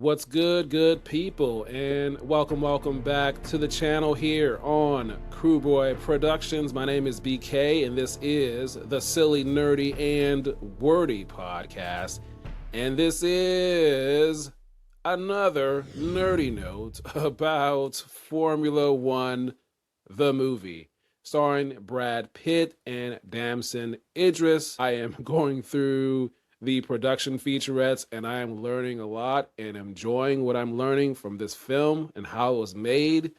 What's good people, and welcome back to the channel here on Kruboy Productions. My name is BK, and this is the Silly, Nerdy, and Wordy podcast. And this is another nerdy note about Formula One, the movie, starring Brad Pitt and Damson Idris. I am going through the production featurettes, and I am learning a lot and enjoying what I'm learning from this film and how it was made.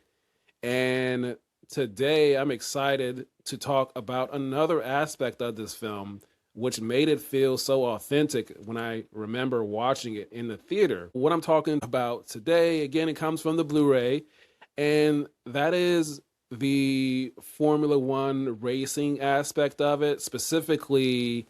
And today I'm excited to talk about another aspect of this film, which made it feel so authentic when I remember watching it in the theater. What I'm talking about today, again, it comes from the Blu-ray, and that is the Formula One racing aspect of it, specifically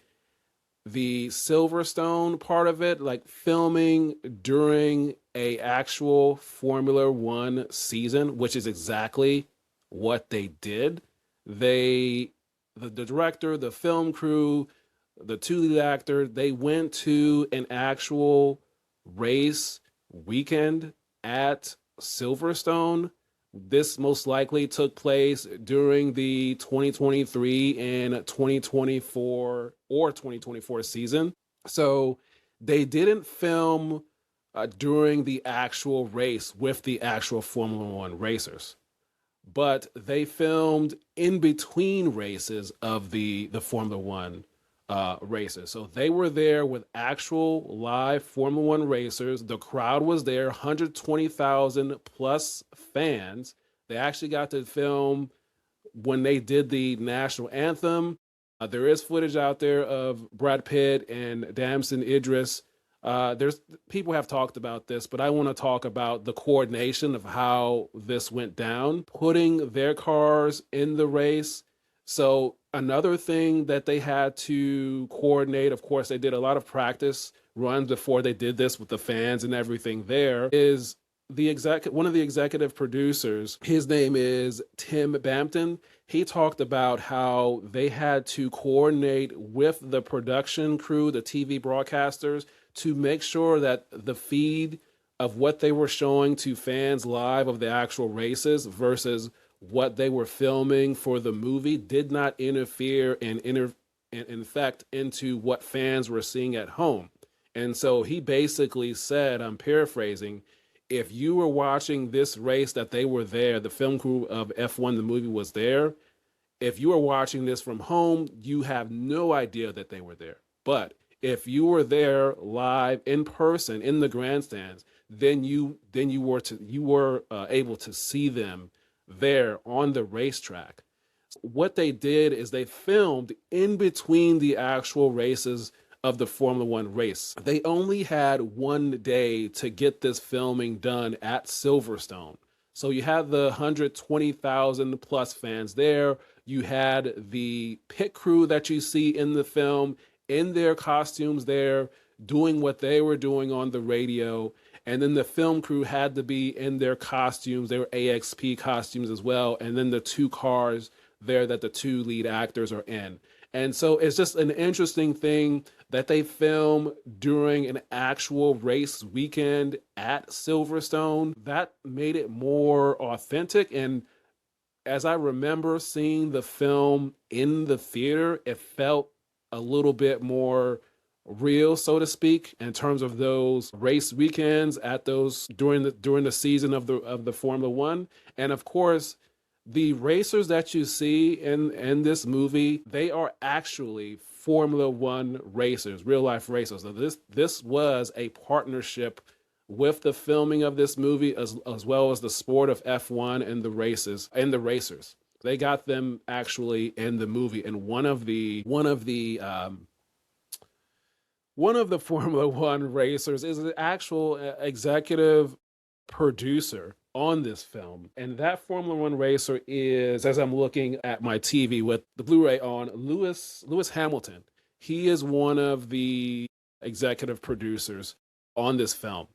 the Silverstone part of it, like filming during a actual Formula One season, which is exactly what they did. The director, the film crew, the two lead actors, they went to an actual race weekend at Silverstone. This most likely took place during the 2023 and 2024 or 2024 season. So they didn't film during the actual race with the actual Formula One racers, but they filmed in between races of the Formula One races. So they were there with actual live Formula One racers. The crowd was there, 120,000 plus fans. They actually got to film when they did the national anthem. There is footage out there of Brad Pitt and Damson Idris. There's people have talked about this, but I want to talk about the coordination of how this went down, putting their cars in the race. So another thing that they had to coordinate, of course, they did a lot of practice runs before they did this with the fans and everything there, is one of the executive producers. His name is Tim Bampton. He talked about how they had to coordinate with the production crew, the TV broadcasters, to make sure that the feed of what they were showing to fans live of the actual races versus what they were filming for the movie did not interfere and infect into what fans were seeing at home. And so he basically said, I'm paraphrasing, if you were watching this race that they were there, the film crew of F1, the movie was there. If you were watching this from home, you have no idea that they were there. But if you were there live in person in the grandstands, then you were able to see them there on the racetrack. What they did is they filmed in between the actual races of the Formula One race. They only had one day to get this filming done at Silverstone. So you had the 120,000 plus fans there. You had the pit crew that you see in the film in their costumes there, doing what they were doing on the radio. And then the film crew had to be in their costumes. They were AXP costumes as well. And then the two cars there that the two lead actors are in. And so it's just an interesting thing that they film during an actual race weekend at Silverstone. That made it more authentic. And as I remember seeing the film in the theater, it felt a little bit more real, so to speak, in terms of those race weekends at those during the season of the Formula One. And of course, the racers that you see in this movie, they are actually Formula One racers, real life racers. So this was a partnership with the filming of this movie as well as the sport of F1 and the races and the racers. They got them actually in the movie, and one of the Formula One racers is an actual executive producer on this film. And that Formula One racer is, as I'm looking at my TV with the Blu-ray on, Lewis Hamilton. He is one of the executive producers on this film.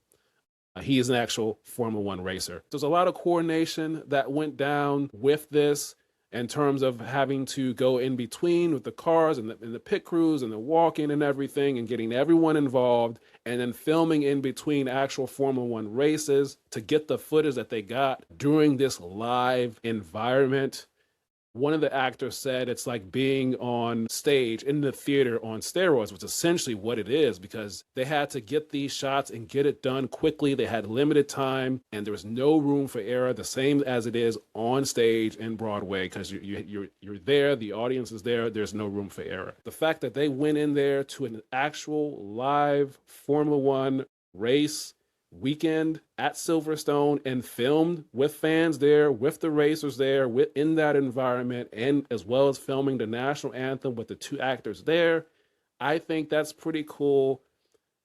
He is an actual Formula One racer. There's a lot of coordination that went down with this. in terms of having to go in between with the cars and the pit crews and the walking and everything and getting everyone involved, and then filming in between actual Formula One races to get the footage that they got during this live environment. One of the actors said it's like being on stage in the theater on steroids, which is essentially what it is, because they had to get these shots and get it done quickly. They had limited time and there was no room for error, the same as it is on stage in Broadway, because you're there, the audience is there, there's no room for error. The fact that they went in there to an actual live Formula One race weekend at Silverstone and filmed with fans there, with the racers there, in that environment, and as well as filming the national anthem with the two actors there, I think that's pretty cool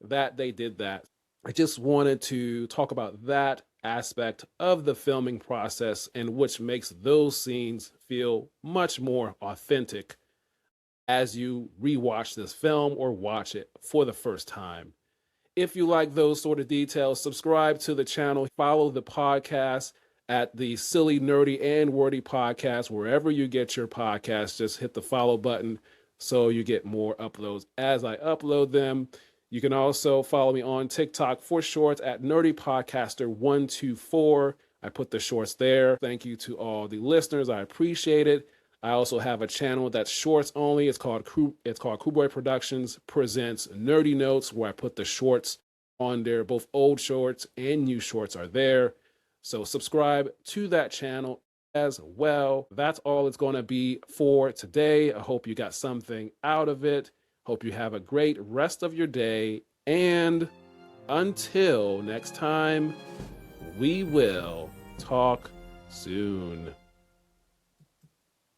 that they did that. I just wanted to talk about that aspect of the filming process, and which makes those scenes feel much more authentic as you rewatch this film or watch it for the first time. If you like those sort of details, subscribe to the channel, follow the podcast at the Silly, Nerdy, and Wordy Podcast, wherever you get your podcasts. Just hit the follow button so you get more uploads as I upload them. You can also follow me on TikTok for shorts at Nerdy Podcaster 124. I put the shorts there. Thank you to all the listeners. I appreciate it. I also have a channel that's shorts only. It's called Kruboy Productions Presents Nerdy Notes, where I put the shorts on there. Both old shorts and new shorts are there. So subscribe to that channel as well. That's all it's going to be for today. I hope you got something out of it. Hope you have a great rest of your day. And until next time, we will talk soon.